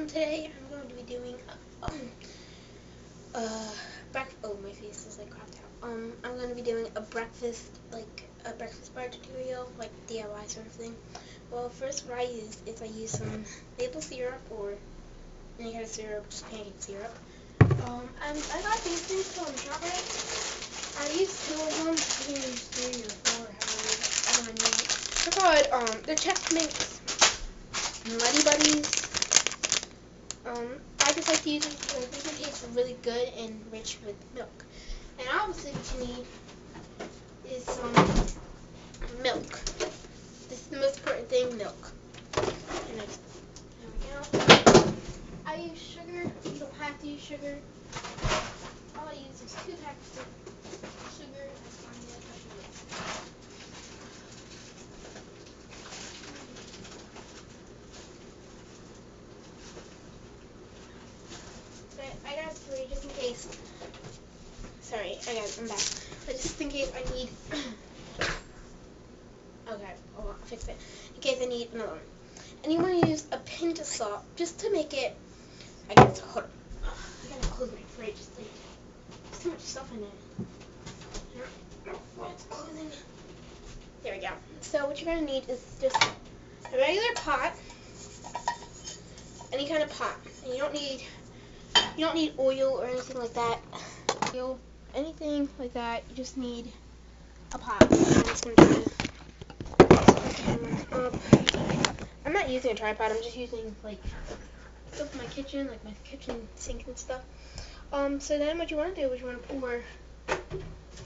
Today I'm going to be doing oh, my face is like cropped out. I'm going to be doing a breakfast bar tutorial, like DIY sort of thing. Well, first what I use is I use some maple syrup or any kind of syrup, just pancake syrup. And I got these things from ShopRite. I used 2 of them. I can use 3 or 4, however I need it. They're called they're Chex Mix Muddy Buddies. I just like to use it because I think it tastes really good and rich with milk. And obviously what you need is some milk. This is the most important thing, milk. And there we go. I use sugar. You don't have to use sugar. All I use is 2 packets of sugar. I got 3 just in case. Sorry, I'm back. But just in case I need. Okay, I'll fix it. In case I need another one. And you want to use a pinch of salt just to make it. I gotta close my fridge. There's too much stuff in it. It's closing. There we go. So what you're gonna need is just a regular pot, any kind of pot, and you don't need oil or anything like that. Anything like that. You just need a pot. I'm just gonna do the camera up. I'm not using a tripod. I'm just using stuff in my kitchen, like my kitchen sink and stuff. So then what you want to do is you want to pour.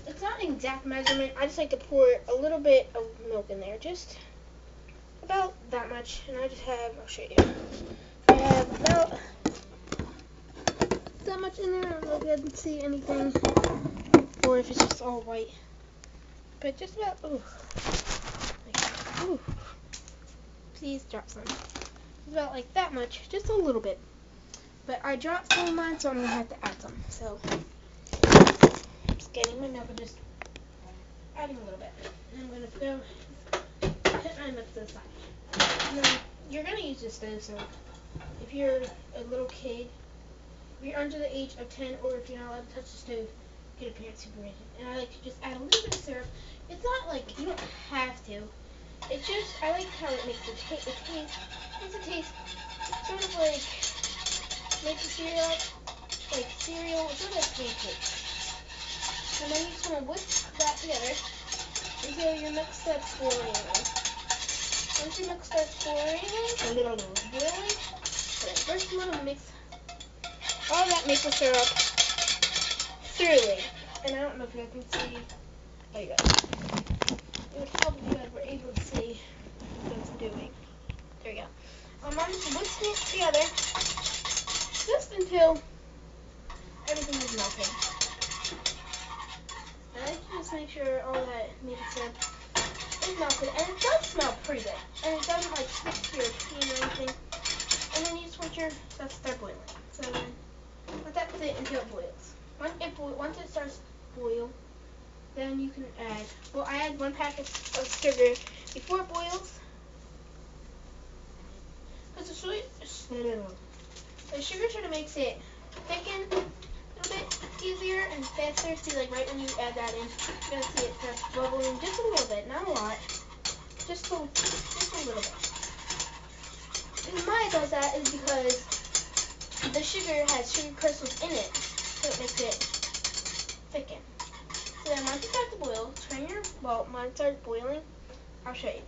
It's not an exact measurement. I just like to pour a little bit of milk in there, just about that much. And I just have. I'll show you. I have about that much in there. I don't know if you guys can see anything, or if it's just all white. But just about. Ooh. Please drop some. It's about like that much, just a little bit. But I dropped some of mine, so I'm gonna have to add some. So, just getting my milk and just adding a little bit. And I'm gonna go put my milk to the side. And then you're gonna use this stove, so if you're a little kid, if you're under the age of 10, or if you're not allowed to touch the stove, get a parent supervision. And I like to just add a little bit of syrup. It's not like you don't have to. It's just, I like how it makes it taste. It makes it taste sort of like maple syrup, like cereal, sort of like pancakes. And then you just want to whisk that together until your milk starts boiling. Once your milk starts boiling, first you want to mix all that maple syrup thoroughly. And I don't know if you guys can see. Oh, you guys. It would help if you guys were able to see what it's doing. There we go. I'm just whisking it together just until everything is melted. And I like to just make sure all that maple syrup is melted. And it does smell pretty good. And it doesn't stick to your skin or anything. And then you just want your stuff to start boiling. So then let that sit until it boils. Once it starts to boil, then you can add, I add 1 packet of sugar before it boils. Because the sugar sort of makes it thicken a little bit easier and faster. See, right when you add that in, you're going to see it starts bubbling just a little bit, not a lot, just a little bit. And why it does that is because the sugar has sugar crystals in it, so it makes it thicken. So then once it starts to boil, mine started boiling. I'll show you.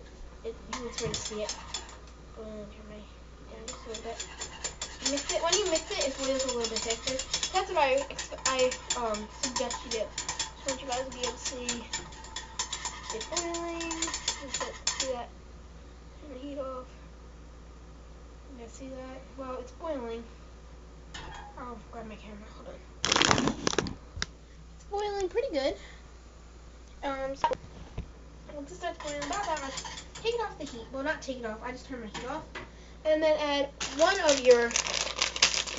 You can sort of see it. Turn down just a little bit. Mix it. When you mix it, it boils a little bit thicker. That's what I suggest you do. So want you guys to be able to see it boiling. See that? Turn the heat off. You guys see that? Well, it's boiling. I'll grab my camera. Hold on. It's boiling pretty good. So once it starts boiling about that much, take it off the heat. Well, not take it off. I just turn my heat off. And then add 1 of your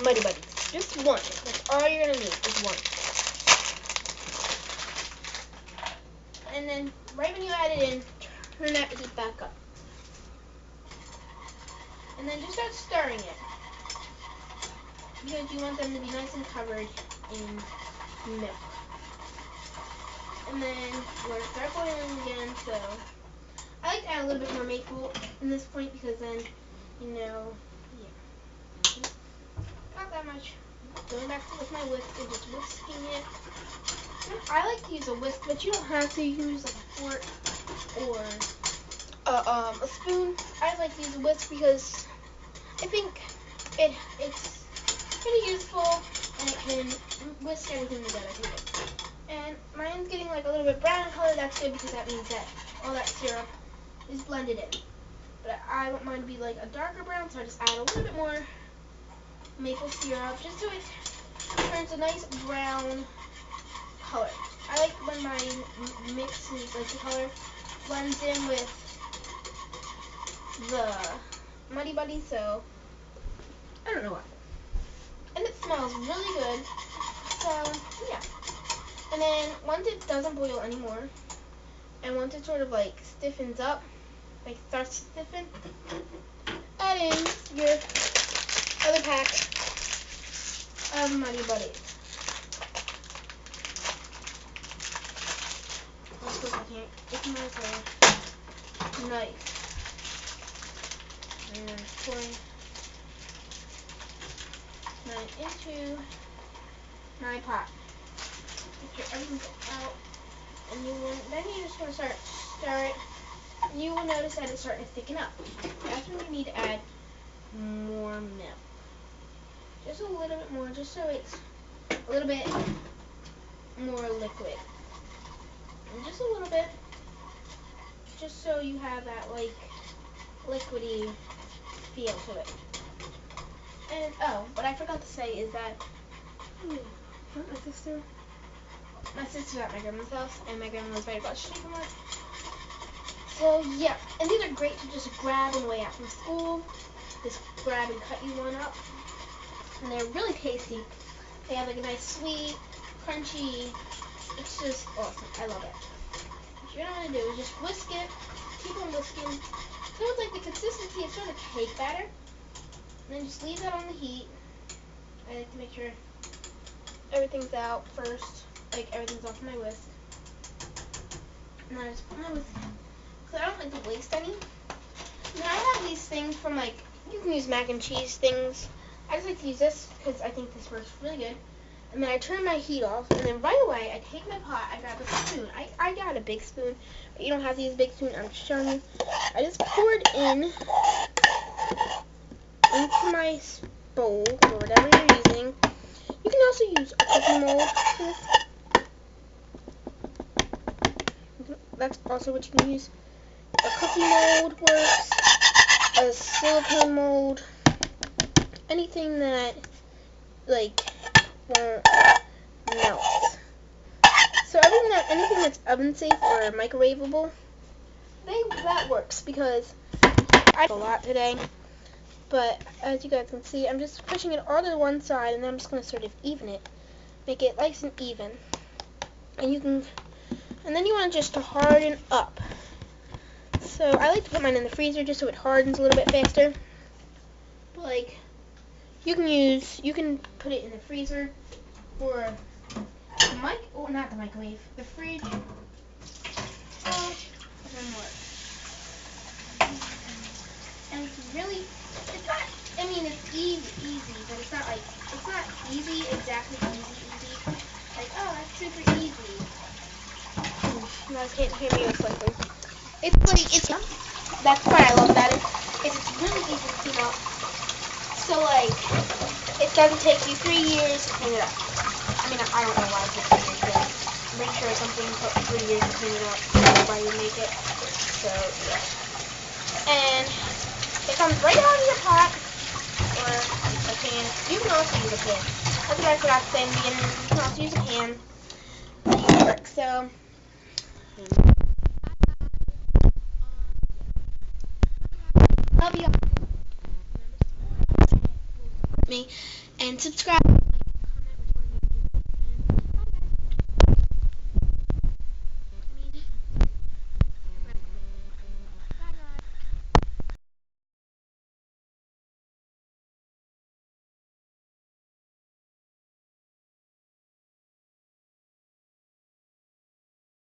Muddy Buddies. Just 1. That's all you're going to need is 1. And then right when you add it in, turn that heat back up. And then just start stirring it. because you want them to be nice and covered in milk. And then we're start boiling again, so I like to add a little bit more maple in this point because then, yeah, not that much. Going back to with my whisk and just whisking it. I like to use a whisk, but you don't have to. You can use like a fork or a spoon. I like to use a whisk because I think it's pretty useful and it can whisk everything together. And mine's getting like a little bit brown color. That's good because that means that all that syrup is blended in. But I want mine to be like a darker brown, so I just add a little bit more maple syrup just so it turns a nice brown color. I like when my mix is like the color blends in with the Muddy Buddy, so I don't know why. And it smells really good. So yeah. And then once it doesn't boil anymore, and once it sort of like stiffens up, like starts to stiffen, add in your other pack of Muddy Buddies. Of course I can't. It's nice, nice. And then pouring mine into my pot. Make sure everything's out, and then you just want to stir it. And you will notice that it's starting to thicken up. That's when you need to add more milk. Just a little bit more, just so it's a little bit more liquid. And just a little bit, just so you have that like liquidy feel to it. And what I forgot to say is that my sister's at my grandma's house, and my grandma was very glad she came out. So yeah, and these are great to just grab on the way out from school. Just grab and cut you one up. And they're really tasty. They have like a nice sweet, crunchy, it's just awesome. I love it. What you're gonna do is just whisk it, keep on whisking. So it's like the consistency of sort of cake batter. And then just leave that on the heat. I like to make sure everything's out first, like everything's off my whisk. And then I just put my whisk, because I don't like to waste any. Now I have these things from like, you can use mac and cheese things. I just like to use this because I think this works really good. And then I turn my heat off, and then right away I take my pot, I grab a spoon. I got a big spoon, but you don't have to use a big spoon, I'm just showing you. I just pour it into my bowl, or whatever you're using. You can also use a cookie mold for this. That's also what you can use. A cookie mold works, a silicone mold, anything that like won't melt. So anything that's oven safe or microwavable, that works, because I did a lot today. But as you guys can see, I'm just pushing it all to the one side, and then I'm just going to sort of even it, make it nice and even. And then you want it just to harden up. So I like to put mine in the freezer just so it hardens a little bit faster. But like, you can put it in the freezer or not the microwave, the fridge. And it's really, it's not, I mean, it's easy, but it's not easy, exactly easy. Like, oh, that's super easy. You guys can't hear me with something. That's what I love about it. It's really easy to clean up. So, like, it doesn't take you 3 years to clean it up. I mean, I don't know why it takes 3 years, but I'm pretty sure something took 3 years to clean it up. That's why you make it. So, yeah. And it comes right out of your pot, or a pan. You can also use a pan. That's what I forgot to say in the beginning. You can also use a pan. It works. So, love you. Me and subscribe.